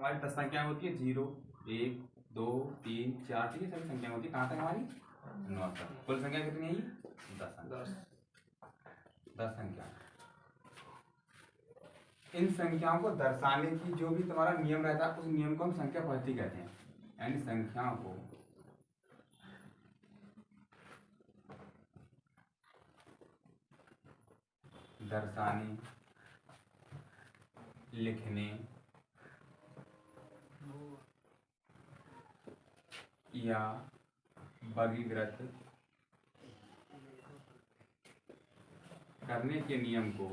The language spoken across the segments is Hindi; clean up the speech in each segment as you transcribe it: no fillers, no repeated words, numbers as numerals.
हमारी 10 संख्या होती है, 0 1 2 3 4, ठीक है, सभी संख्या होती है कहाँ तक हमारी 9 तक। कुल संख्या कितनी है ये 10 संख्या। इन संख्याओं को दर्शाने की जो भी तुम्हारा नियम रहता है उस नियम को हम संख्या पद्धति कहते हैं। यानी संख्याओं को दर्शाने, लिखने या वर्गीकृत करने के नियम को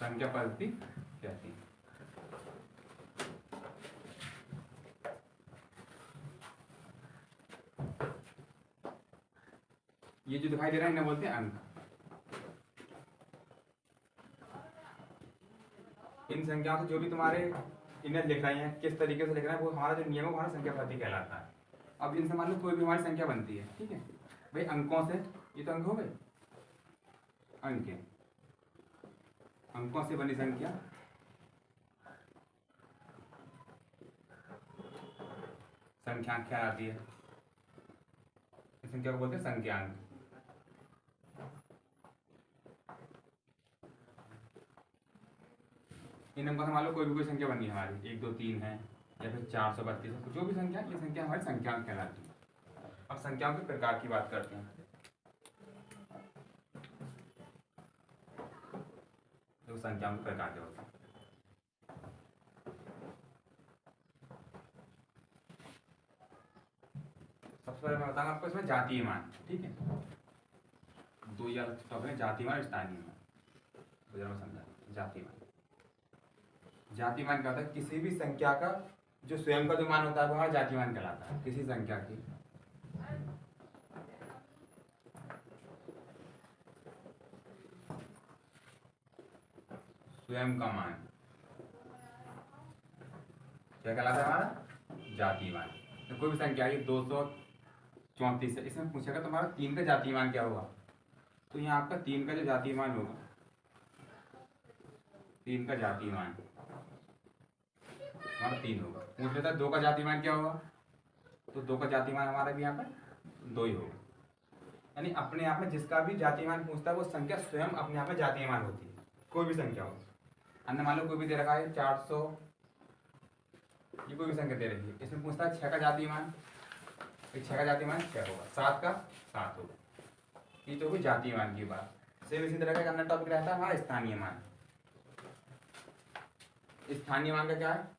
संख्या पद्धति कहते हैं। ये जो दिखाई दे रहा है इन्हें बोलते हैं अंक। इन संख्याओं से जो भी तुम्हारे इन्हें लिख रहे हैं किस तरीके से लिख रहे हैं वो हमारा जो नियम है हमारा संख्या पद्धति कहलाता है। अब इनसे मान लो कोई भी हमारी संख्या बनती है, ठीक है भाई, अंकों से, ये तो अंक हो गए, अंक है, अंकों से बनी संख्या संख्यांक कहलाती है। इस संख्या को बोलते हैं संख्यांक। इन अंकों से मान लो कोई संख्या बननी है हमारी, 1 2 3 है या फिर 432, जो भी संख्या, ये संख्या हमारी संख्यांक कहलाती है। अब संख्याओं के प्रकार की बात करते हैं। तो संख्याओं के प्रकार क्या होते हैं, सबसे पहले मैं बताऊंगा आपको इसमें जातीय मान, ठीक है, दो ही अलग टॉपिक है, जातीय मान और स्थानीय मान। तो समझा, जातीय मान, जातीय मान क्या होता है, किसी भी संख्या का जो स्वयं का जो मान होता है वो हमारा जातीय मान कहलाता है। किसी संख्या की स्वयं का मान क्या कहलाता है हमारा जातीय मान। तो कोई भी संख्या है 234 है, इसमें पूछेगा तुम्हारा 3 का जातीय मान क्या होगा, तो यहाँ आपका 3 का जो जातीय मान होगा, 3 का जातीय मान हमारा 3 होगा। पूछ लेता है 2 का जातीय मान क्या होगा, तो 2 का जातीय मान हमारा भी यहाँ पर 2 ही होगा। यानी अपने आप में जिसका भी जातीय मान पूछता है वो संख्या स्वयं अपने आप में जातीय मान होती है, कोई भी संख्या हो। अन्य मान लो कोई भी दे रखा है 400, ये कोई भी संख्या दे रही है, इसमें पूछता है 6 का जातीय मान, 6 का जातीय मान 6 होगा, 7 का 7 होगा। ये तो होगी जातीय मान की बात। सेम इसी तरह का अन्य टॉपिक रहता है हमारा स्थानीय मान। स्थानीय मान का क्या है,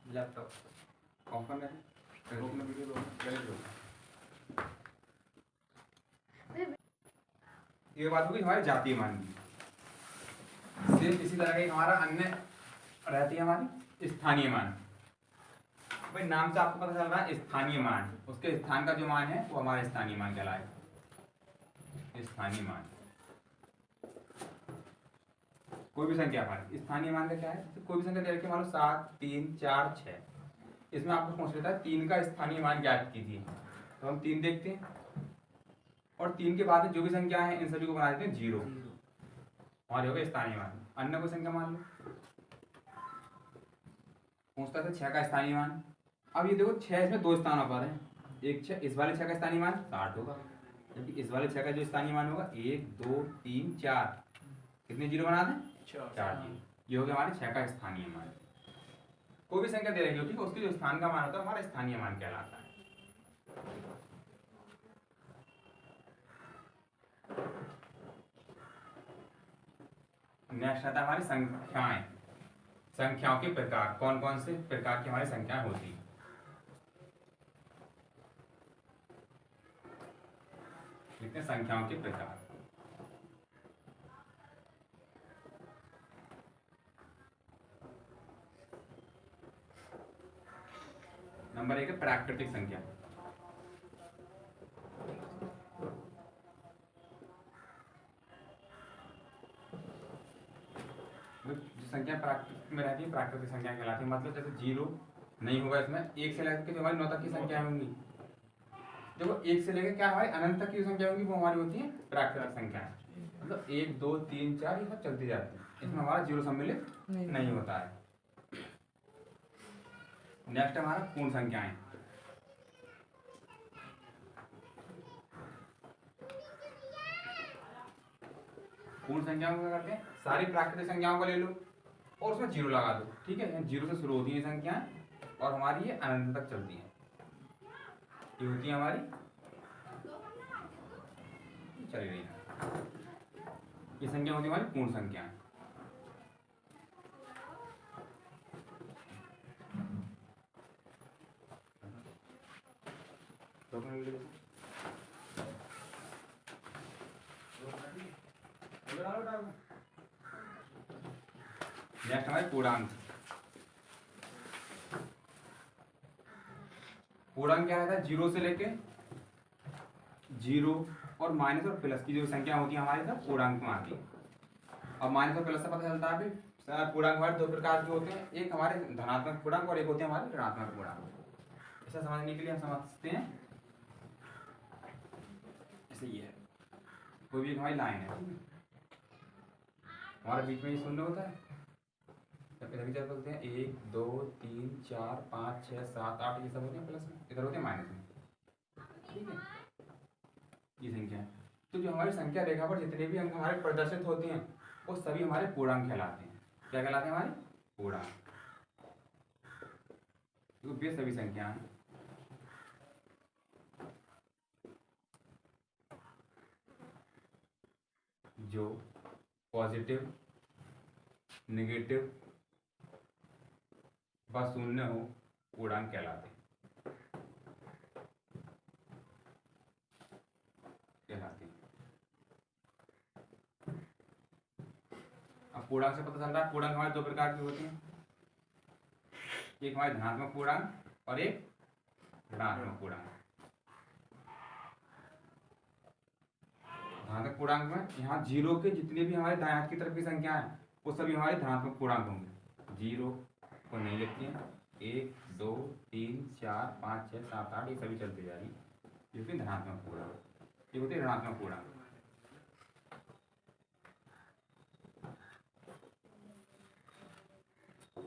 लैपटॉप कॉम्पन है, ये बात होगी हमारे जातीय मान की। सिर्फ इसी तरह की हमारा अन्य रहती है हमारी स्थानीय मान। भाई नाम से आपको पता चल रहा है स्थानीय मान, उसके स्थान का जो मान है वो हमारा स्थानीय मान कहलाएगा। स्थानीय मान कोई भी संख्या हमारी स्थानीय मान का क्या है, तो कोई भी संख्या दे रखी है मान लो 7 3 4 6, इसमें आपको पूछ लेता है 3 का स्थानीय मान ज्ञात कीजिए, तो हम 3 देखते हैं और 3 के बाद में जो भी संख्या है इन सभी को बना देते हैं 0, हमारे हो गए स्थानीय मान। अन्य कोई संख्या मान लो, पूछता था 6 का स्थानीय मान। अब ये देखो 6 इसमें 2 स्थानों पर है, एक 6, इस वाले 6 का स्थानीय मान 60 होगा, जबकि इस वाले 6 का जो स्थानीय मान होगा 1 2 3 4, कितने 0 बना दें 4 0। ये हो गया हमारे 6 का स्थानीय मान। कोई भी संख्या दे रही होती है उसके जो स्थान का मान होता है हमारा स्थानीय मान कहलाता है। नेक्स्ट आता है हमारी संख्याएं। संख्याओं के प्रकार, कौन कौन से प्रकार की हमारी संख्याएं होती हैं। लिखते हैं संख्याओं के प्रकार। नंबर 1 है प्राकृतिक संख्या। जो संख्या प्राकृतिक में रहती है प्राकृतिक संख्या कहलाती है। मतलब जैसे 0 नहीं होगा इसमें, 1 से लेकर जो हमारी 9 तक की संख्या होंगी, देखो 1 से लेकर क्या हमारी अनंत तक की जो संख्या होगी वो हमारी होती है प्राकृतिक संख्या। मतलब 1 2 3 4 ये सब चलती जाती है, इसमें हमारा 0 सम्मिलित नहीं होता है। नेक्स्ट हमारा पूर्ण संख्याएं। पूर्ण संख्याओं को क्या करते हैं, सारी प्राकृतिक संख्याओं को ले लो और उसमें 0 लगा दो, ठीक है। 0 से शुरू होती है संख्याएं और हमारी ये अनंत तक चलती है, ये होती है हमारी, चली रही है, ये संख्या होती है हमारी पूर्ण संख्याएं। नेक्स्ट हमारे पूर्णांक। पूर्णांक क्या रहता है, 0 से लेके 0 और माइनस और प्लस की जो संख्या होती है हमारे सब पूर्णांक में आती है। अब माइनस और प्लस से पता चलता है पूर्णांक हमारे दो प्रकार के होते हैं, एक हमारे धनात्मक पूर्णांक और एक होते हैं हमारे ऋणात्मक पूर्णांक। ऐसा समझने के लिए हम समझते हैं, ऐसे ये है, कोई भी एक हमारी लाइन है, हमारे बीच में ये शून्य होता है, इधर क्या बोलते हैं 1 2 3 4 5 6 7 8 ये सब होते हैं प्लस में, इधर होते हैं माइनस में, ठीक है। ये संख्या है, तो जो हमारी संख्या रेखा पर जितने भी अंक हमारे प्रदर्शित होते हैं वो सभी हमारे पूर्णांक कहलाते हैं। क्या कहलाते हैं हमारे पूर्णांक, तो ये सभी संख्या हैं। जो पॉजिटिव नेगेटिव व शून्य हो पूर्णांक कहलाते हैं। अब पूर्णांक से पता चल रहा है पूर्णांक हमारे दो प्रकार के होते हैं, एक हमारे धनात्मक पूर्णांक और एक ऋणात्मक पूर्णांक। धनात्मक पूर्णांक में यहाँ 0 के जितने भी हमारे दाएं हाथ की तरफ की संख्या है वो सभी हमारे धनात्मक पूर्णांक होंगे। 0 को नहीं लिखते हैं, 1 2 3 4 5 6 7 8 ये सभी चलते जा रही है, ये होती है धनात्मक पूर्णांक, ये होती है ऋणात्मक पूर्णांक।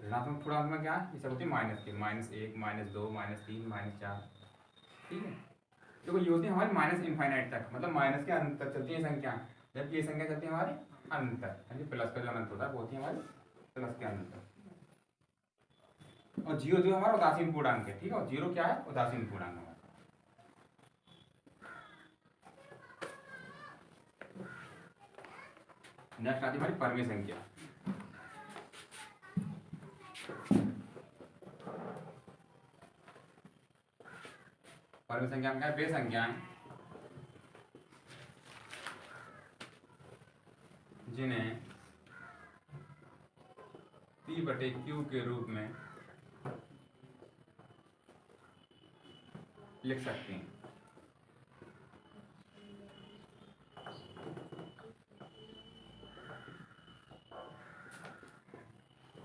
ऋणात्मक पूर्णांक में क्या है, ये सब होती है माइनस के, -1 -2 -3 -4, ठीक है। देखो ये होती है हमारी माइनस इनफाइनाइट तक, मतलब माइनस के अनंत तक चलती है संख्या, जबकि ये संख्या चलती है हमारी अनंत तक, यानी प्लस का जो अनंत होता है वो होती है हमारी प्लस के अनंत तक। और 0 जो हमारा उदासीन पूर्णांक है, ठीक है। 0 क्या है, उदासीन पूर्णांक है। नेक्स्ट आती है हमारी परमीय संख्या। परमीय संख्या में क्या है, वे संख्याएं जिन्हें P/Q के रूप में लिख सकते हैं।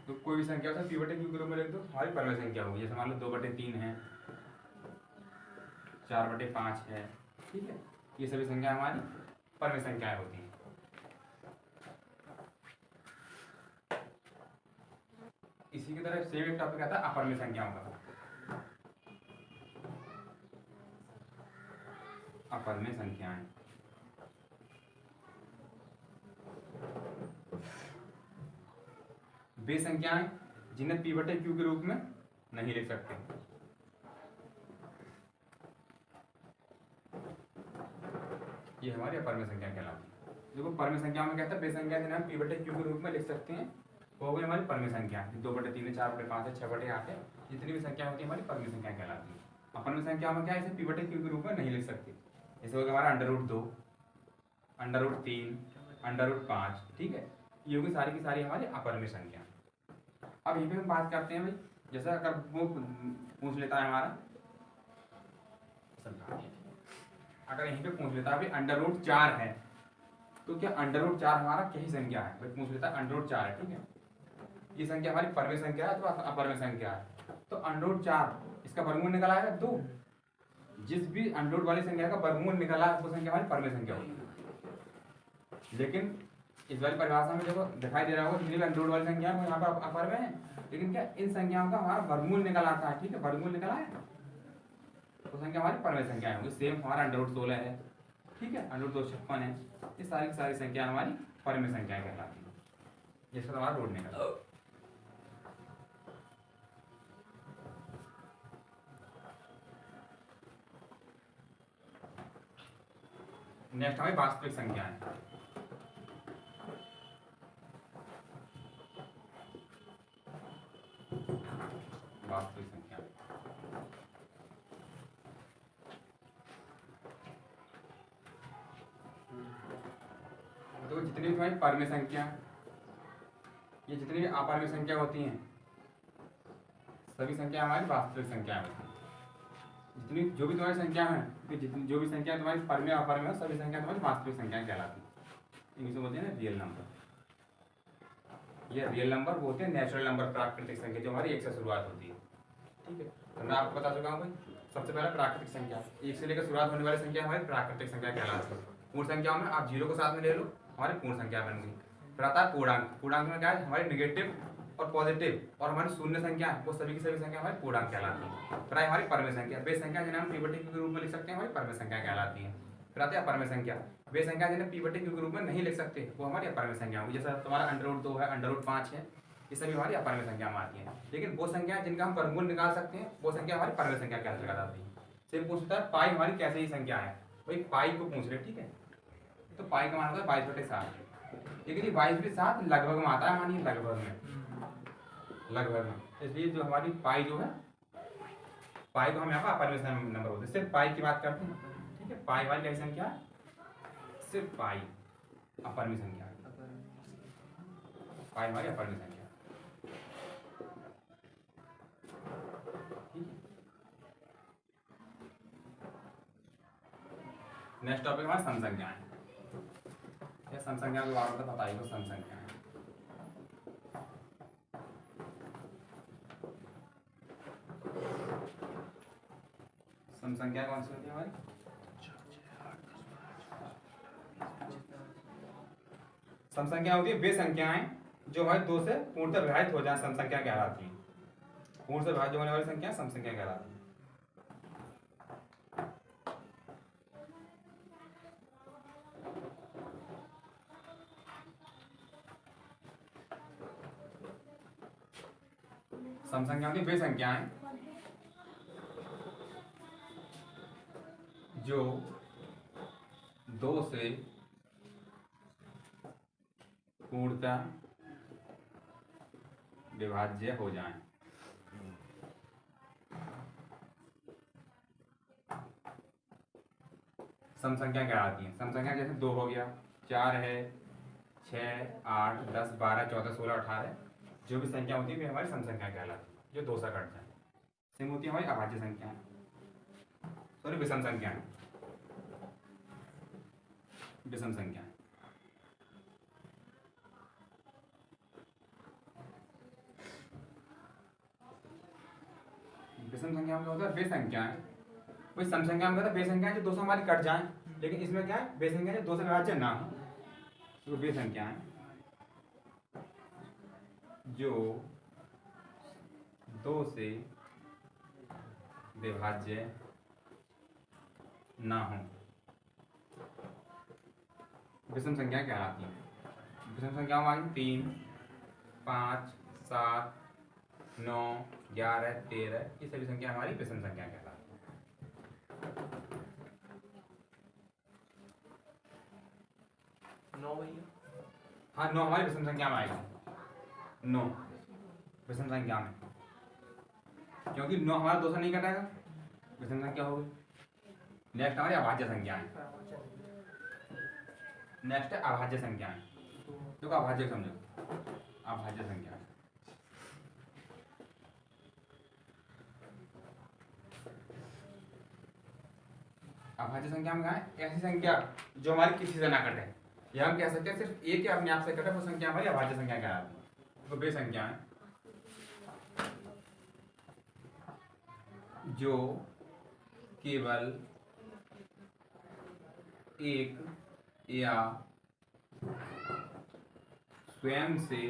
तो कोई भी संख्या P/Q के रूप में लिख दो, हमारी परमीय संख्या होगी। जैसे मान लो 2/3 है, 4/5 है, ठीक है। ये सभी संख्या हमारी परमीय संख्याएं होती हैं। इसी की तरह सेम एक टॉपिक आता है अपरमीय संख्याओं का। अपरमीय संख्याएं वे संख्याएं जिन्हें P/Q के रूप में नहीं लिख सकते। ये हमारी अपरमीय संख्या कहलाती है। देखो परमीय संख्या में कहता है वे संख्या जिन्हें हम P/Q के रूप में लिख सकते हैं वो हो गई हमारी परमीय संख्या। 2/3 है, 4/5 है, 6/8 है, जितनी भी संख्या होती है हमारी परमीय संख्या कहलाती है। अपरमीय संख्या में क्या है, इसे P/Q के रूप में नहीं लिख सकते। जैसे हो गया हमारा √2, √3, √5, ठीक है। ये होगी सारी की सारी हमारी अपरमीय संख्या। अब यहीं पे हम बात करते हैं भाई, जैसे अगर वो पूछ लेता है हमारा, अगर यहीं पे पूछ लेता है भाई √4 है, तो क्या √4 हमारा क्या ही संख्या है, भाई पूछ लेता है √4 है, ठीक है। ये संख्या हमारी परमेय संख्या है अथवा अपरमेय संख्या है। तो √4 इसका वर्गमूल निकल आएगा 2। जिस भी √ वाली संख्या का वर्गमूल निकला वो संख्या हमारी परमेय संख्या होगी। लेकिन इस वाली परिभाषा में देखो दिखाई दे रहा होगा जितनी भी √ वाली संख्या है वो यहाँ पर अपरमेय है, लेकिन क्या इन संख्याओं का हमारा वर्गमूल निकल आता है। ठीक है, वर्गमूल निकल आया तो संख्या हमारी परमेय संख्या है। सेम हमारा √16 है, ठीक है, √256 है। ये सारी की सारी संख्या हमारी परमेय संख्या कहलाती है, जिसका हमारा रूट निकला। नेक्स्ट हमारी वास्तविक संख्या है। वास्तविक संख्या तो जितनी भी हमारी परमेय संख्या, ये जितनी भी अपरमेय संख्या होती हैं सभी संख्या हमारी वास्तविक संख्या होती है। जितनी जो भी तुम्हारी संख्या है, जितनी जो भी संख्या तुम्हारी परमेय अपरमेय है, सभी संख्या तुम्हारी वास्तविक संख्या कहलाती है। इसे बोलते हैं ना रियल नंबर। ये रियल नंबर वो होते हैं नेचुरल नंबर, प्राकृतिक संख्या जो हमारी 1 से शुरुआत होती है। ठीक है, तो मैं आपको बता चुका हूँ भाई, सबसे पहले प्राकृतिक संख्या 1 से लेकर शुरुआत होने वाली संख्या हमारी प्राकृतिक संख्या कहलाती है। पूर्ण संख्याओं में आप 0 को साथ में ले लो, हमारी पूर्ण संख्या बन गई। फिर आता है पूर्णांक। पूर्णांक में क्या है, हमारी निगेटिव और पॉजिटिव और हमारी शून्य संख्या है वो सभी की सभी संख्या हमारी पूर्णांक कहलाती है। फिर आई हमारी परमेय संख्या, वे संख्या जिन्हें हम पीवटी के रूप में लिख सकते हैं हमारी परमेय संख्या कहलाती है। फिर आती है अपरमेय संख्या, वे संख्या जिन्हें पीवटी के रूप में नहीं लिख सकते वो हमारी अपरमेय संख्या होगी। जैसा तुम्हारा √2 है, √5 है, ये सभी हमारी अपरमेय संख्या में आती है। लेकिन वो संख्या जिनका हम वर्गमूल निकाल सकते हैं वो संख्या हमारी परमेय संख्या के अंतर्गत आती है। सिर्फ पूछता है पाई हमारी कैसे ही संख्या है, भाई पाई को पूछ रहे, ठीक है। तो पाई का मान होता है 22/7, लेकिन ये 22/7 लगभग में आता है, मानिए लगभग में। इसलिए जो हमारी पाई जो है, पाई को हम यहाँ पर अपरमेय नंबर बोलते हैं। सिर्फ पाई की बात करते हैं, ठीक है। पाई वाली कैसी संख्या है, सिर्फ पाई अपरमेय संख्या है। पाई हमारी अपरमेय संख्या, ठीक है। नेक्स्ट टॉपिक हमारा सम संख्या है। ये सम संख्या के बारे में बताइए, वो सम संख्या है। सम संख्या कौन सी होती है हमारी, सम संख्या होती है वे संख्याएं जो हमारे 2 से पूर्णतः विभाजित हो जाए, सम संख्या कहलाती है। पूर्ण से विभाज्य होने वाली संख्या सम संख्या कहलाती है। सम संख्या होती है वे संख्याएं जो 2 से पूर्णतः विभाज्य हो जाएं। सम संख्या कहलाती है। सम संख्या जैसे 2 हो गया, 4 है, 6, 8, 10, 12, 14, 16, 18 जो भी संख्या होती है वे हमारी सम संख्या कहलाती है, जो 2 से कट जाए। सेम होती है हमारी अभाज्य संख्या, सॉरी विषम संख्या, विषम संख्या। विषम संख्या में होता है वे संख्याएं, वही सम संख्या में होता है वे संख्याएं जो 2 से हमारी कट जाएं, लेकिन इसमें क्या है, वे संख्या जो 2 से विभाज्य ना हो, तो वे संख्याएं जो 2 से विभाज्य ना हो विषम संख्या कहलाती है। विषम संख्या हमारी 3, 5, 7, 9, 11, 13 ये सभी संख्या हमारी विषम संख्या कहलाती है। हाँ 9 हमारी विषम संख्या में आएगी। 9 विषम संख्या में, क्योंकि 9 हमारा 2 से नहीं कटेगा, विषम संख्या होगी। नेक्स्ट हमारी अभाज्य संख्या है। नेक्स्ट है अभाज्य संख्याएं। देखो अभाज्य समझो, अभाज्य संख्या अभाज्य संख्या में क्या है, ऐसी संख्या जो हमारी किसी से ना कटे, या हम कह सकते हैं सिर्फ एक ही अपने आप से कटे, वो संख्या हमारी अभाज्य संख्या कहलाती है। वो वे संख्याएं जो केवल एक या स्वयं से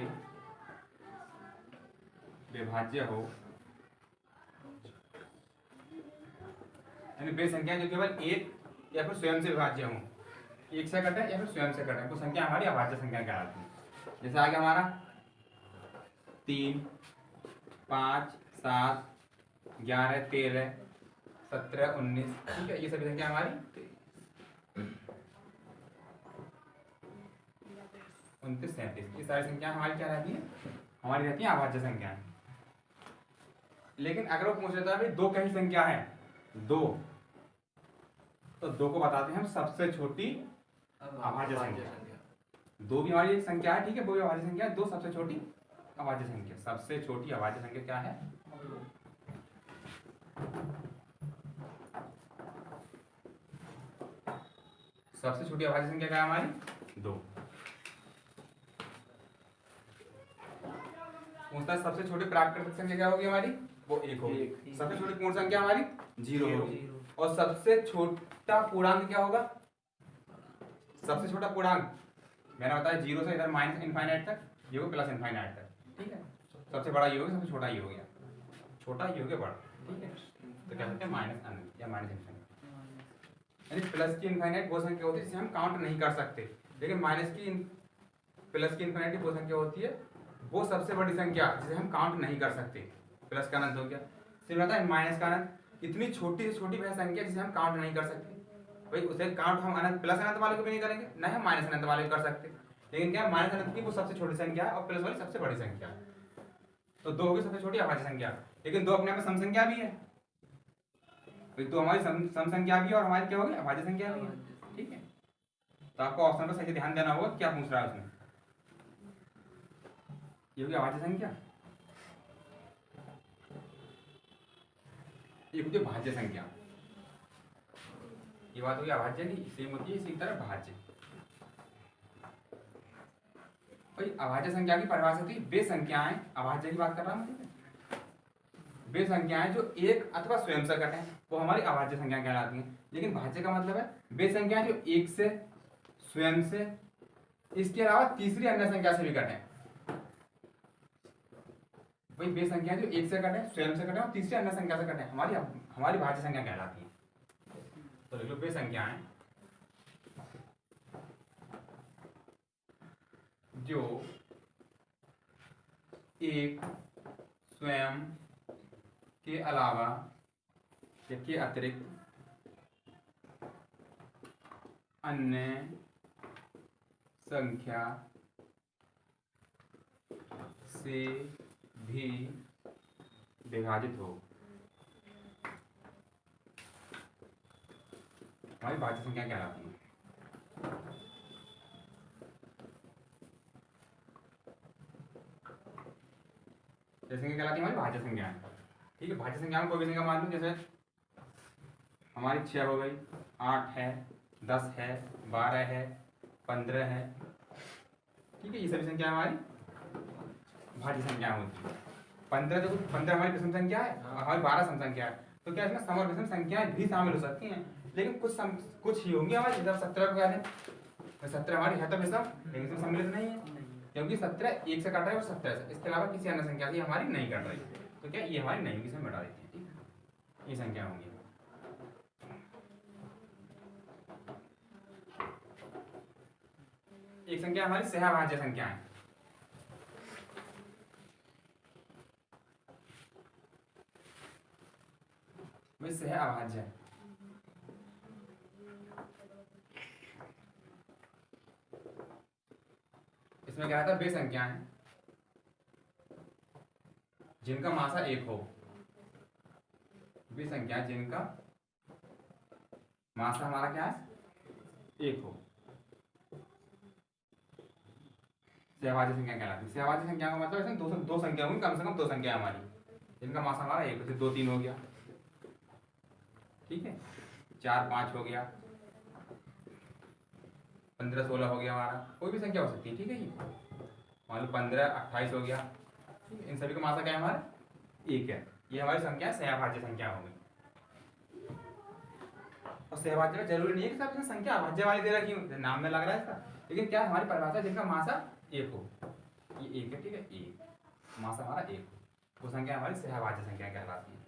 विभाज्य हो, यानी वे संख्या जो केवल एक या फिर स्वयं से विभाज्य हो, एक से कटे या फिर स्वयं से कटे, वो संख्या हमारी अभाज्य संख्या कहलाती है। जैसे आ गया हमारा 3, 5, 7, 11, 13, 17, 19, ठीक है, ये सभी संख्या हमारी 29, 37, ये सारी संख्या हमारी क्या रहती है, हमारी रहती है अभाज्य संख्याएं। लेकिन अगर वो पूछ लेता है भाई दो कई संख्या है, दो, तो दो को बताते हैं हम सबसे छोटी अभाज्य संख्या। दो भी हमारी एक संख्या है, ठीक है, वो भी अभाज्य संख्या है, दो सबसे छोटी अभाज्य संख्या। सबसे छोटी अभाज्य संख्या क्या है, सबसे छोटी अभाज्य संख्या क्या है हमारी, दो। पूछता है सबसे छोटी प्राकृतिक संख्या क्या होगी हमारी, वो एक होगी। सबसे छोटी पूर्ण संख्या हमारी 0 होगी। और सबसे छोटा पूर्णांक क्या होगा, सबसे छोटा पूर्णांक मैंने बताया 0 से इधर माइनस इनफाइनाइट तक, ये हो प्लस इनफाइनाइट तक, ठीक है। सबसे बड़ा ये हो गया, सबसे छोटा ये हो गया, छोटा ये हो गया बड़ा, ठीक है। तो क्या कहते हैं माइनस अनंत या माइनस इनफाइनाइट। यानी प्लस की इनफाइनाइट वो संख्या होती है जिसे हम काउंट नहीं कर सकते, लेकिन माइनस की प्लस की इनफाइनाइट वो संख्या होती है वो सबसे बड़ी संख्या जिसे हम काउंट नहीं कर सकते। प्लस का अनंत हो गया, फिर आता है माइनस का अनंत, इतनी छोटी से छोटी वह संख्या जिसे हम काउंट नहीं कर सकते। भाई उसे काउंट हम अनंत प्लस अनंत वाले को भी नहीं करेंगे, ना हम माइनस अनंत वाले को कर सकते, लेकिन क्या माइनस अनंत की वो सबसे छोटी संख्या है और प्लस वाली सबसे बड़ी संख्या है। तो दो होगी सबसे छोटी अभाज्य संख्या, लेकिन दो अपने में सम संख्या भी है, तो हमारी सम संख्या भी है और हमारी क्या होगी अभाज्य संख्या भी है, ठीक है। तो आपको ऑप्शन पर सही से ध्यान देना होगा क्या पूछ रहा है उसमें। ये होगी अभाज्य संख्या, ये होती है भाज्य संख्या। ये बात होगी अभाज्य की, सेम होती है इसी तरह भाज्य। भाई अभाज्य संख्या की परिभाषा होती है वे संख्याएं, अभाज्य की बात कर रहा हूं, वे संख्याएं जो एक अथवा स्वयं से कटे वो हमारी अभाज्य संख्या कहलाती हैं। लेकिन भाज्य का मतलब है वे संख्याएं जो एक से, स्वयं से, इसके अलावा तीसरी अन्य संख्या से भी कटे। भाई वे संख्या जो एक से कटे, स्वयं से कटे और तीसरी अन्य संख्या से कटे हमारी भाज्य संख्या कहलाती है। तो लिख लो वे संख्याएं जो एक, स्वयं के अलावा या के अतिरिक्त अन्य संख्या से भी विभाजित हो, हमारी भाज्य संख्या कहलाती है। संख्या कहलाती है हमारी भाज्य संख्या, ठीक है। भाज्य संख्या में कोई भी संख्या मान लो, जैसे हमारी 6 हो गई, 8 है, 10 है, 12 है, 15 है, ठीक है। ये सभी संख्या हमारी भाज्य संख्या होती है। 15 हमारी विषम संख्या है और हमारी 12 सम संख्या है, तो क्या इसमें सम और विषम संख्याएं भी शामिल हो सकती हैं, लेकिन कुछ ही होंगी हमारी। जब 17 को क्या है, 17 हमारी है तो विषम, लेकिन इसमें सम्मिलित नहीं है, क्योंकि 17 एक से कट रहा है और 17 से, इसके अलावा किसी अन्य संख्या से हमारी नहीं कट रही, तो क्या ये हमारी नहीं होगी, इसमें बढ़ा देते हैं, ठीक है। ये संख्या होंगी। एक संख्या हमारी सहभाज्य संख्या है, वह सह अभाज्य है। इसमें क्या रहता है, वे संख्याएं जिनका मासा 1 हो, वे संख्या जिनका मासा हमारा क्या है 1 हो, सहभाज्य संख्या कहलाती है। सहभाज्य संख्या का मतलब इसमें दो संख्या होंगी, कम से कम 2 संख्या हमारी जिनका मासा हमारा 1 हो, 2, 3 हो गया, ठीक है, 4, 5 हो गया, 15, 16 हो गया, हमारा कोई भी संख्या हो सकती है, ठीक है। ये मान लो 15 28 हो गया, ठीक है, इन सभी का मासा क्या है हमारा, एक है। ये हमारी संख्या सहभाज्य संख्या होगी। और सहभाज्य में जरूरी नहीं है कि सब इसमें संख्या अभाज्य वाली दे रखी हो, नाम में लग रहा है इसका, लेकिन क्या हमारी परिभाषा जिनका मासा एक हो, ये एक है, ठीक है, एक मासा हमारा एक हो, वो संख्या हमारी सहभाज्य संख्या कहलाती है।